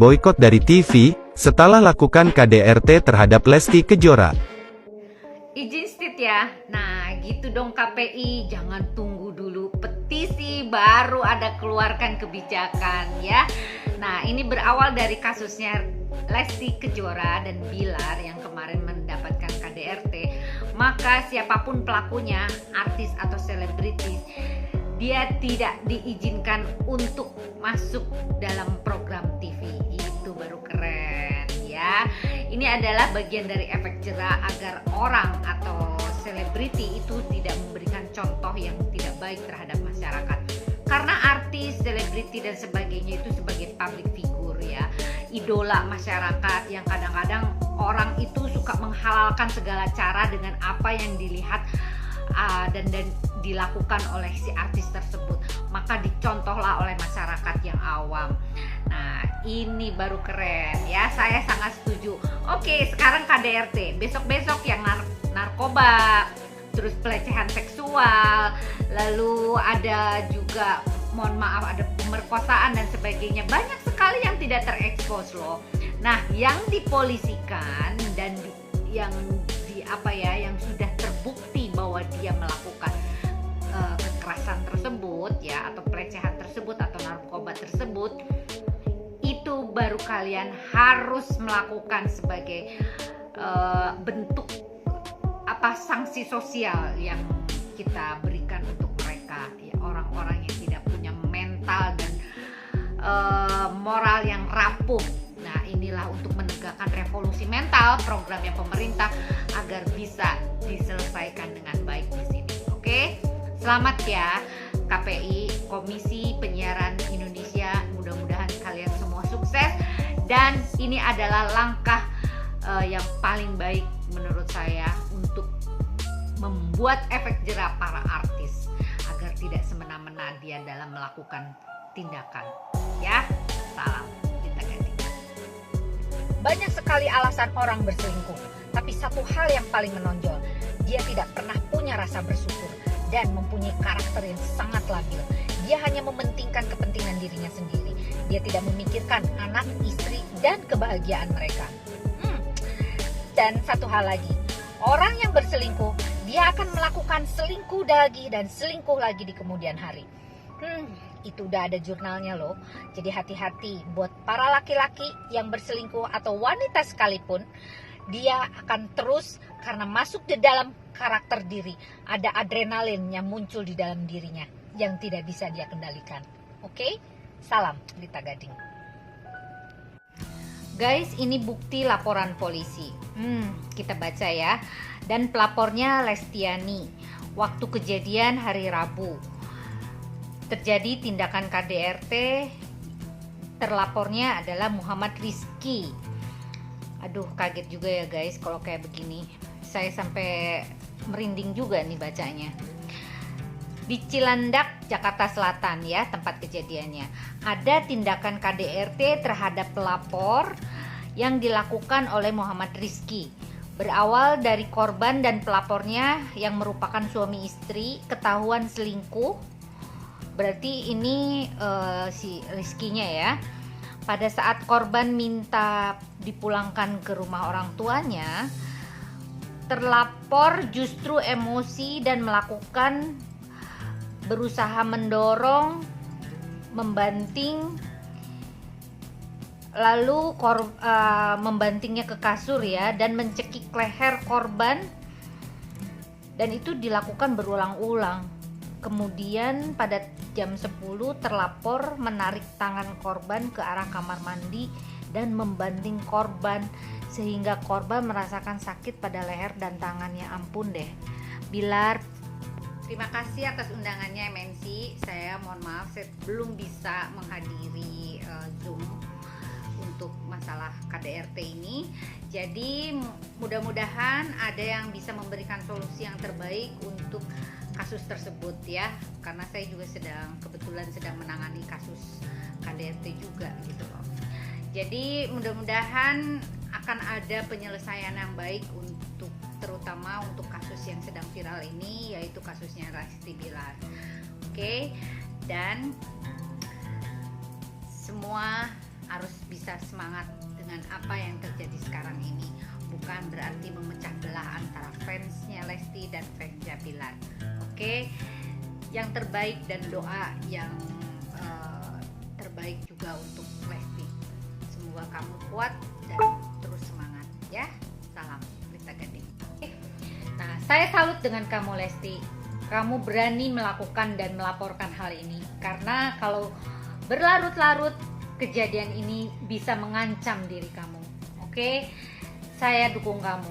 boykot dari TV, setelah lakukan KDRT terhadap Lesti Kejora. Izin stit ya. Nah gitu dong KPI, jangan tunggu dulu petisi baru ada keluarkan kebijakan ya. Nah ini berawal dari kasusnya Lesti Kejora dan Bilar yang kemarin mendapatkan KDRT. Maka siapapun pelakunya, artis atau selebritis, dia tidak diizinkan untuk masuk dalam program TV. Itu baru keren ya. Ini adalah bagian dari efek jera agar orang atau selebriti itu tidak memberikan contoh yang tidak baik terhadap masyarakat. Karena artis, selebriti dan sebagainya itu sebagai public figure ya, idola masyarakat yang kadang-kadang orang itu suka menghalalkan segala cara dengan apa yang dilihat dan dilakukan oleh si artis tersebut, maka dicontohlah oleh masyarakat yang awam. Nah ini baru keren ya, saya sangat setuju. Oke, sekarang KDRT, besok-besok yang narkoba, terus pelecehan seksual, lalu ada juga mohon maaf ada pemerkosaan dan sebagainya, banyak sekali yang tidak terekspos loh. Nah yang dipolisikan dan yang sudah terbukti bahwa dia melakukan kekerasan tersebut ya, atau pelecehan tersebut atau narkoba tersebut, itu baru kalian harus melakukan sebagai bentuk sanksi sosial yang kita berikan untuk mereka ya, orang-orang yang tidak punya mental dan moral yang rapuh. Nah inilah untuk menegakkan revolusi mental programnya pemerintah agar bisa diselesaikan dengan baik di sini. Oke, selamat ya KPI, Komisi Penyiaran Indonesia, mudah-mudahan kalian semua sukses dan ini adalah langkah yang paling baik menurut saya untuk membuat efek jera para artis agar tidak semena-mena dia dalam melakukan tindakan ya. Salam Dita Gading. Banyak sekali alasan orang berselingkuh, tapi satu hal yang paling menonjol, dia tidak pernah punya rasa bersyukur dan mempunyai karakter yang sangat labil. Dia hanya mementingkan kepentingan dirinya sendiri. Dia tidak memikirkan anak, istri, dan kebahagiaan mereka. Dan satu hal lagi, orang yang berselingkuh, dia akan melakukan selingkuh lagi dan selingkuh lagi di kemudian hari. Itu udah ada jurnalnya loh. Jadi hati-hati buat para laki-laki yang berselingkuh atau wanita sekalipun, dia akan terus karena masuk di dalam karakter diri. Ada adrenalin yang muncul di dalam dirinya yang tidak bisa dia kendalikan. Oke? Salam Dita Gading. Guys, ini bukti laporan polisi. Kita baca ya. Dan pelapornya Lestiani. Waktu kejadian hari Rabu. Terjadi tindakan KDRT. Terlapornya adalah Muhammad Rizky. Aduh, kaget juga ya guys kalau kayak begini. Saya sampai merinding juga nih bacanya. Di Cilandak, Jakarta Selatan ya tempat kejadiannya. Ada tindakan KDRT terhadap pelapor yang dilakukan oleh Muhammad Rizky. Berawal dari korban dan pelapornya yang merupakan suami istri ketahuan selingkuh. Berarti ini si Rizky-nya ya. Pada saat korban minta dipulangkan ke rumah orang tuanya, terlapor justru emosi dan berusaha mendorong, membanting, lalu membantingnya ke kasur ya, dan mencekik leher korban, dan itu dilakukan berulang-ulang. Kemudian pada jam 10 terlapor menarik tangan korban ke arah kamar mandi dan membanting korban sehingga korban merasakan sakit pada leher dan tangannya. Ampun deh. Bilar, terima kasih atas undangannya MNC. Saya mohon maaf saya belum bisa menghadiri Zoom untuk masalah KDRT ini. Jadi mudah-mudahan ada yang bisa memberikan solusi yang terbaik untuk kasus tersebut ya, karena saya juga kebetulan sedang menangani kasus KDRT juga gitu loh. Jadi mudah-mudahan akan ada penyelesaian yang baik untuk terutama untuk kasus yang sedang viral ini, yaitu kasusnya Lesti Bilar. Oke, dan semua harus bisa semangat dengan apa yang terjadi sekarang ini. Bukan berarti memecah belah antara fansnya Lesti dan fansnya Bilar. Oke, yang terbaik dan doa yang terbaik juga untuk Lesti. Semoga kamu kuat dan terus semangat ya. Salam Lita Gading. Nah, saya salut dengan kamu Lesti. Kamu berani melakukan dan melaporkan hal ini, karena kalau berlarut-larut kejadian ini bisa mengancam diri kamu. Oke, saya dukung kamu.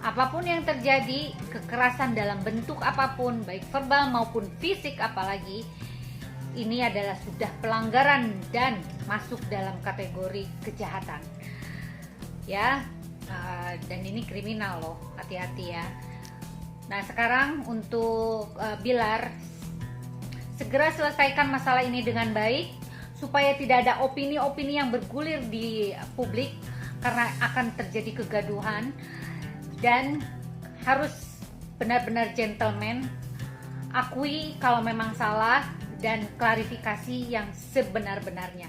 Apapun yang terjadi, kekerasan dalam bentuk apapun, baik verbal maupun fisik apalagi, ini adalah sudah pelanggaran dan masuk dalam kategori kejahatan. Ya, dan ini kriminal loh, hati-hati ya. Nah, sekarang untuk Bilar, segera selesaikan masalah ini dengan baik supaya tidak ada opini-opini yang bergulir di publik, karena akan terjadi kegaduhan. Dan harus benar-benar gentleman, akui kalau memang salah dan klarifikasi yang sebenar-benarnya.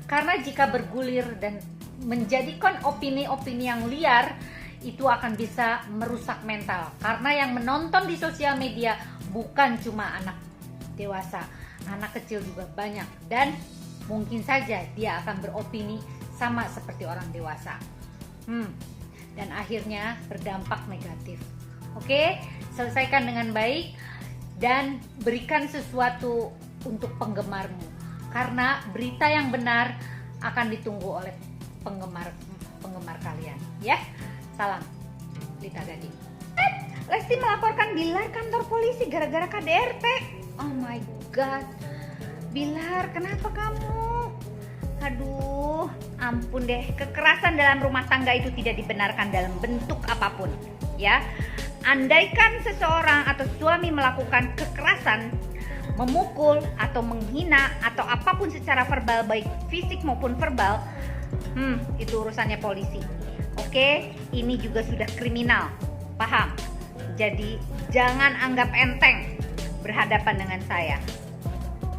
Karena jika bergulir dan menjadikan opini-opini yang liar, itu akan bisa merusak mental, karena yang menonton di sosial media bukan cuma anak dewasa, anak kecil juga banyak, dan mungkin saja dia akan beropini sama seperti orang dewasa, dan akhirnya berdampak negatif. Oke, selesaikan dengan baik dan berikan sesuatu untuk penggemarmu, karena berita yang benar akan ditunggu oleh penggemar kalian ya. Salam Lita Gading. Lesti melaporkan Bilar kantor polisi gara-gara KDRT. Oh my god, Bilar, kenapa kamu? Aduh, ampun deh. Kekerasan dalam rumah tangga itu tidak dibenarkan dalam bentuk apapun, ya. Andaikan seseorang atau suami melakukan kekerasan, memukul atau menghina atau apapun secara verbal, baik fisik maupun verbal, itu urusannya polisi. Oke, ini juga sudah kriminal, paham? Jadi jangan anggap enteng berhadapan dengan saya.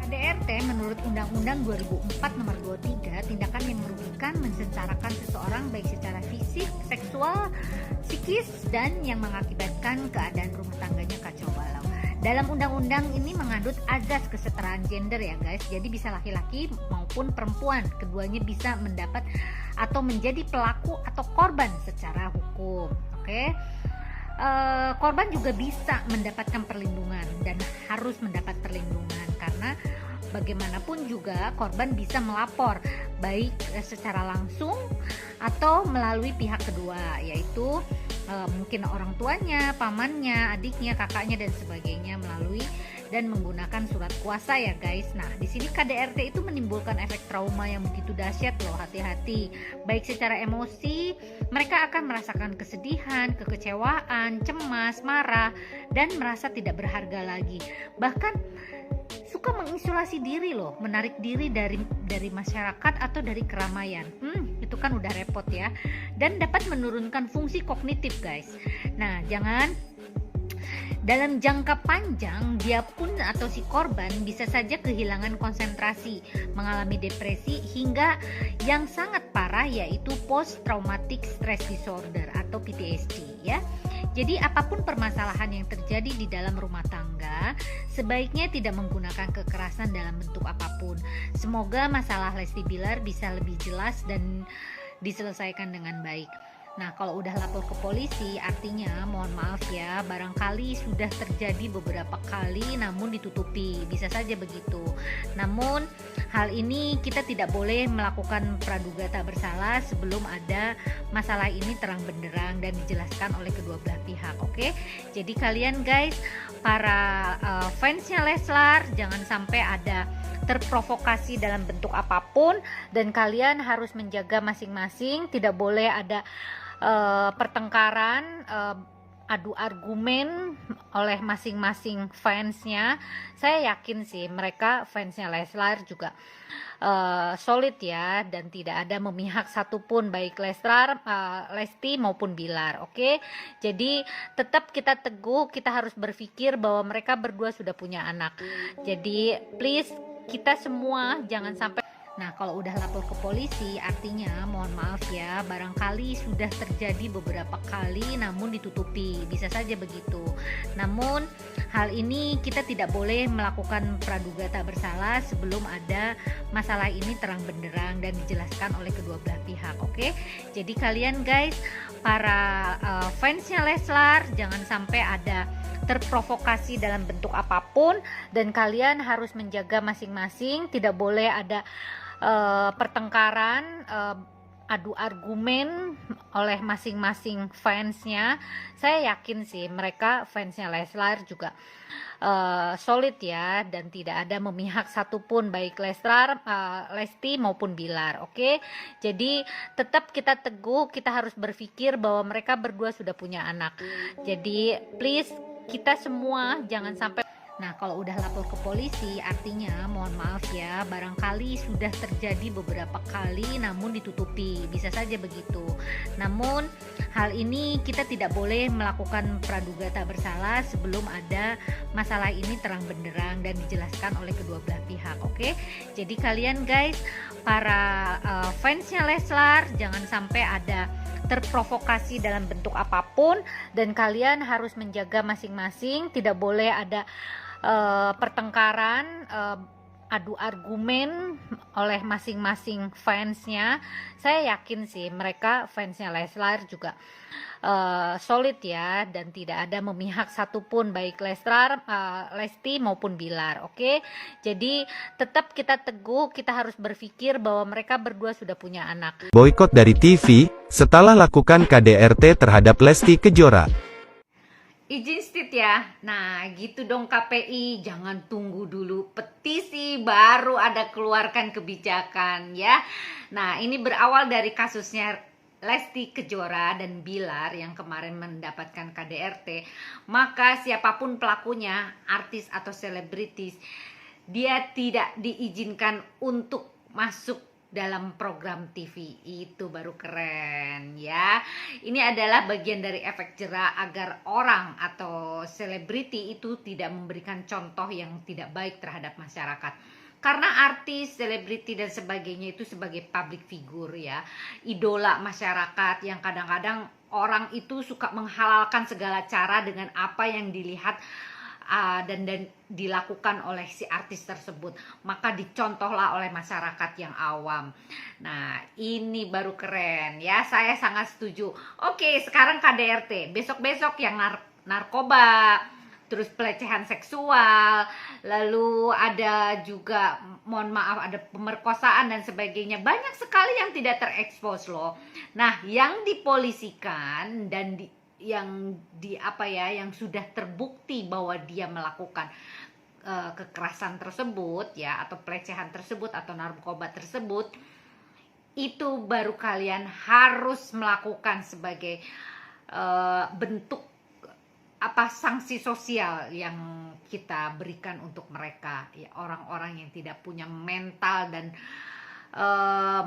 KDRT menurut Undang-Undang 2004 Nomor 23, tindakan yang merugikan, mensengsarakan seseorang baik secara fisik, seksual, psikis, dan yang mengakibatkan keadaan rumah tangganya kacau balau. Dalam undang-undang ini mengandung azas kesetaraan gender ya guys. Jadi bisa laki-laki maupun perempuan, keduanya bisa mendapat atau menjadi pelaku atau korban secara hukum. Oke. Korban juga bisa mendapatkan perlindungan dan harus mendapat perlindungan, karena bagaimanapun juga korban bisa melapor baik secara langsung atau melalui pihak kedua, yaitu mungkin orang tuanya, pamannya, adiknya, kakaknya dan sebagainya, melalui dan menggunakan surat kuasa ya guys. Nah, di sini KDRT itu menimbulkan efek trauma yang begitu dahsyat loh, hati-hati. Baik secara emosi, mereka akan merasakan kesedihan, kekecewaan, cemas, marah, dan merasa tidak berharga lagi. Bahkan suka mengisolasi diri loh, menarik diri dari masyarakat atau dari keramaian. Itu kan udah repot ya. Dan dapat menurunkan fungsi kognitif guys. Nah, dalam jangka panjang dia pun atau si korban bisa saja kehilangan konsentrasi, mengalami depresi, hingga yang sangat parah yaitu post traumatic stress disorder atau PTSD ya. Jadi apapun permasalahan yang terjadi di dalam rumah tangga, sebaiknya tidak menggunakan kekerasan dalam bentuk apapun. Semoga masalah Lesti Bilar bisa lebih jelas dan diselesaikan dengan baik. Nah, kalau udah lapor ke polisi, artinya mohon maaf ya, barangkali sudah terjadi beberapa kali namun ditutupi, bisa saja begitu. Namun hal ini kita tidak boleh melakukan praduga tak bersalah sebelum ada masalah ini terang benderang dan dijelaskan oleh kedua belah pihak. Oke, jadi kalian guys, para fansnya Leslar, jangan sampai ada terprovokasi dalam bentuk apapun, dan kalian harus menjaga masing-masing. Tidak boleh ada pertengkaran, adu argumen oleh masing-masing fansnya. Saya yakin sih mereka fansnya Leslar juga solid ya, dan tidak ada memihak satupun baik Leslar, Lesti maupun Bilar. Oke, jadi tetap kita teguh, kita harus berpikir bahwa mereka berdua sudah punya anak. Jadi please, kita semua jangan sampai Nah, kalau udah lapor ke polisi, artinya mohon maaf ya, barangkali sudah terjadi beberapa kali namun ditutupi, bisa saja begitu. Namun, hal ini kita tidak boleh melakukan praduga tak bersalah sebelum ada masalah ini terang benderang dan dijelaskan oleh kedua belah pihak, oke? Jadi kalian guys, para fansnya Leslar, jangan sampai ada terprovokasi dalam bentuk apapun, dan kalian harus menjaga masing-masing, tidak boleh ada pertengkaran, adu argumen oleh masing-masing fansnya. Saya yakin sih mereka fansnya Leslar juga solid ya, dan tidak ada memihak satupun baik Leslar, Lesti maupun Bilar, oke? Jadi tetap kita teguh, kita harus berpikir bahwa mereka berdua sudah punya anak. Jadi please kita semua jangan sampai. Nah, kalau udah lapor ke polisi, artinya mohon maaf ya, barangkali sudah terjadi beberapa kali namun ditutupi, bisa saja begitu. Namun, hal ini kita tidak boleh melakukan praduga tak bersalah sebelum ada masalah ini terang benderang dan dijelaskan oleh kedua belah pihak, oke? Jadi kalian guys, para fansnya Leslar, jangan sampai ada terprovokasi dalam bentuk apapun, dan kalian harus menjaga masing-masing, tidak boleh ada pertengkaran, adu argumen oleh masing-masing fansnya. Saya yakin sih mereka fansnya Leslar juga solid ya, dan tidak ada memihak satupun baik Leslar, Lesti maupun Bilar, oke? Jadi tetap kita teguh, kita harus berpikir bahwa mereka berdua sudah punya anak. Boykot dari TV, setelah lakukan KDRT terhadap Lesti Kejora. Izin stit ya. Nah, gitu dong KPI, jangan tunggu dulu petisi baru ada keluarkan kebijakan ya. Nah, ini berawal dari kasusnya Lesti Kejora dan Bilar yang kemarin mendapatkan KDRT. Maka siapapun pelakunya, artis atau selebritis, dia tidak diizinkan untuk masuk dalam program TV. Itu baru keren ya. Ini adalah bagian dari efek jera agar orang atau selebriti itu tidak memberikan contoh yang tidak baik terhadap masyarakat. Karena artis, selebriti dan sebagainya itu sebagai public figure ya, idola masyarakat yang kadang-kadang orang itu suka menghalalkan segala cara dengan apa yang dilihat dan dilakukan oleh si artis tersebut, maka dicontohlah oleh masyarakat yang awam. Nah, ini baru keren ya, saya sangat setuju. Oke, sekarang KDRT, besok-besok yang narkoba, terus pelecehan seksual, lalu ada juga, mohon maaf, ada pemerkosaan dan sebagainya. Banyak sekali yang tidak terekspos loh. Nah, yang dipolisikan dan yang sudah terbukti bahwa dia melakukan kekerasan tersebut ya, atau pelecehan tersebut atau narkoba tersebut, itu baru kalian harus melakukan sebagai bentuk sanksi sosial yang kita berikan untuk mereka ya, orang-orang yang tidak punya mental dan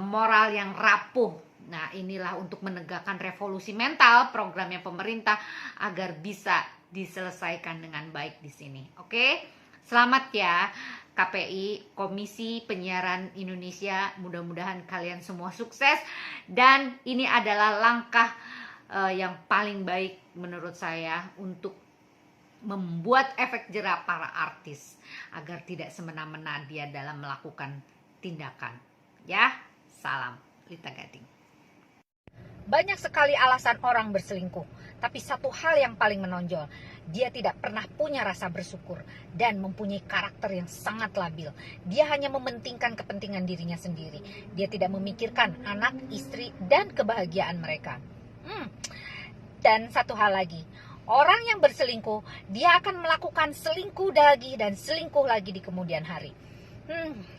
moral yang rapuh. Nah, inilah untuk menegakkan revolusi mental programnya pemerintah agar bisa diselesaikan dengan baik di sini. Oke? Selamat ya KPI, Komisi Penyiaran Indonesia. Mudah-mudahan kalian semua sukses, dan ini adalah langkah yang paling baik menurut saya untuk membuat efek jera para artis agar tidak semena-mena dia dalam melakukan tindakan. Ya, salam Lita Gading. Banyak sekali alasan orang berselingkuh, tapi satu hal yang paling menonjol, dia tidak pernah punya rasa bersyukur dan mempunyai karakter yang sangat labil. Dia hanya mementingkan kepentingan dirinya sendiri. Dia tidak memikirkan anak, istri, dan kebahagiaan mereka. Dan satu hal lagi, orang yang berselingkuh, dia akan melakukan selingkuh lagi dan selingkuh lagi di kemudian hari.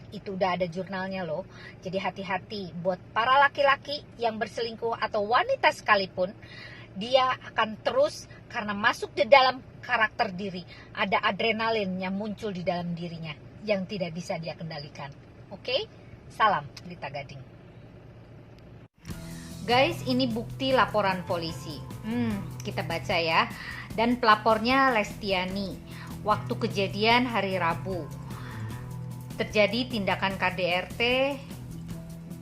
Itu udah ada jurnalnya loh. Jadi hati-hati buat para laki-laki yang berselingkuh atau wanita sekalipun. Dia akan terus karena masuk di dalam karakter diri. Ada adrenalin yang muncul di dalam dirinya yang tidak bisa dia kendalikan. Oke? Salam Lita Gading. Guys, ini bukti laporan polisi. Kita baca ya. Dan pelapornya Lestiani. Waktu kejadian hari Rabu. Terjadi tindakan KDRT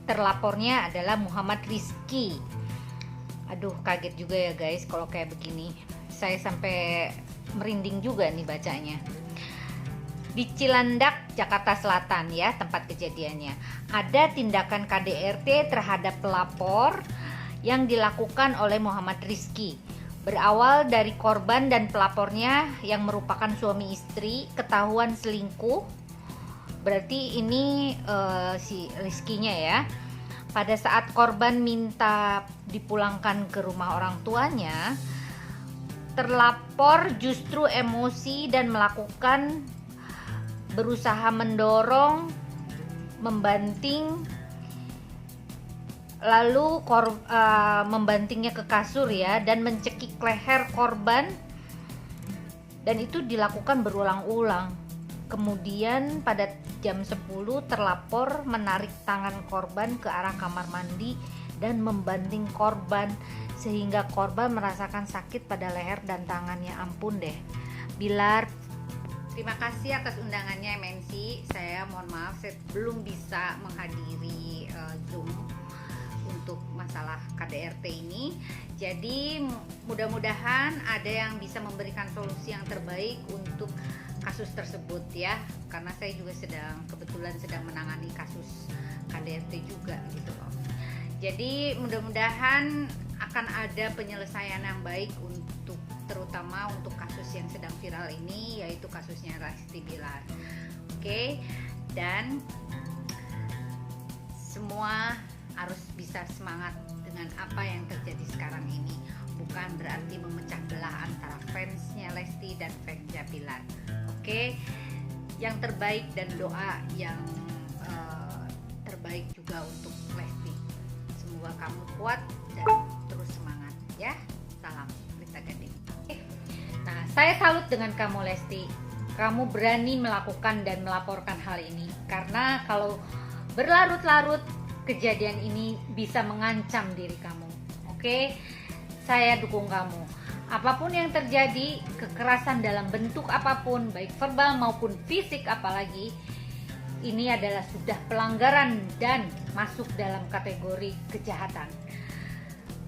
terlapornya adalah Muhammad Rizky. Aduh, kaget juga ya guys kalau kayak begini. Saya sampai merinding juga nih bacanya. Di Cilandak, Jakarta Selatan ya tempat kejadiannya. Ada tindakan KDRT terhadap pelapor yang dilakukan oleh Muhammad Rizky. Berawal dari korban dan pelapornya yang merupakan suami istri ketahuan selingkuh. Berarti ini si Rizkynya ya. Pada saat korban minta dipulangkan ke rumah orang tuanya, terlapor justru emosi dan berusaha mendorong, membanting, lalu membantingnya ke kasur ya, dan mencekik leher korban, dan itu dilakukan berulang-ulang. Kemudian pada jam 10 terlapor menarik tangan korban ke arah kamar mandi dan membanting korban sehingga korban merasakan sakit pada leher dan tangannya. Ampun deh. Bilar, terima kasih atas undangannya MNC. Saya mohon maaf saya belum bisa menghadiri Zoom untuk masalah KDRT ini. Jadi mudah-mudahan ada yang bisa memberikan solusi yang terbaik untuk kasus tersebut ya. Karena saya juga kebetulan sedang menangani kasus KDRT juga gitu loh. Jadi mudah-mudahan akan ada penyelesaian yang baik terutama untuk kasus yang sedang viral ini, yaitu kasusnya Lesti Bilar. Oke, dan semua harus bisa semangat dengan apa yang terjadi sekarang ini. Bukan berarti memecah belah antara fansnya Lesti dan fansnya Bilar. Oke, yang terbaik dan doa yang terbaik juga untuk Lesti. Semoga kamu kuat dan terus semangat ya. Salam Lita Gading. Nah, saya salut dengan kamu Lesti. Kamu berani melakukan dan melaporkan hal ini, karena kalau berlarut-larut kejadian ini bisa mengancam diri kamu. Oke, saya dukung kamu. Apapun yang terjadi, kekerasan dalam bentuk apapun, baik verbal maupun fisik apalagi, ini adalah sudah pelanggaran dan masuk dalam kategori kejahatan.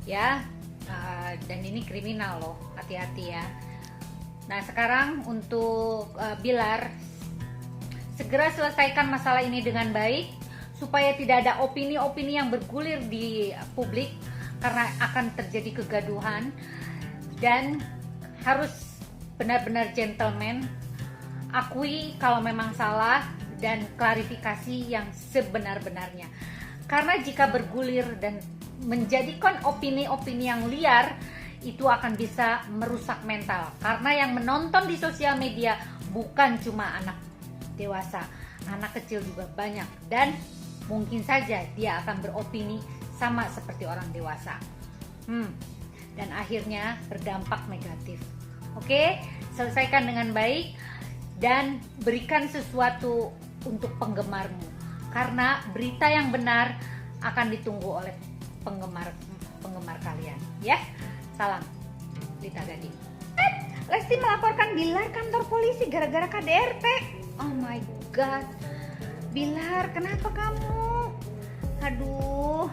Ya, dan ini kriminal loh, hati-hati ya. Nah, sekarang untuk Bilar, segera selesaikan masalah ini dengan baik supaya tidak ada opini-opini yang bergulir di publik, karena akan terjadi kegaduhan. Dan harus benar-benar gentleman, akui kalau memang salah dan klarifikasi yang sebenar-benarnya. Karena jika bergulir dan menjadikan opini-opini yang liar, itu akan bisa merusak mental. Karena yang menonton di sosial media bukan cuma anak dewasa, anak kecil juga banyak, dan mungkin saja dia akan beropini sama seperti orang dewasa. Dan akhirnya berdampak negatif. Oke, selesaikan dengan baik dan berikan sesuatu untuk penggemarmu. Karena berita yang benar akan ditunggu oleh penggemar kalian, ya. Salam, Lita Gading. Lesti melaporkan Bilar kantor polisi gara-gara KDRT. Oh my god, Bilar, kenapa kamu? Aduh.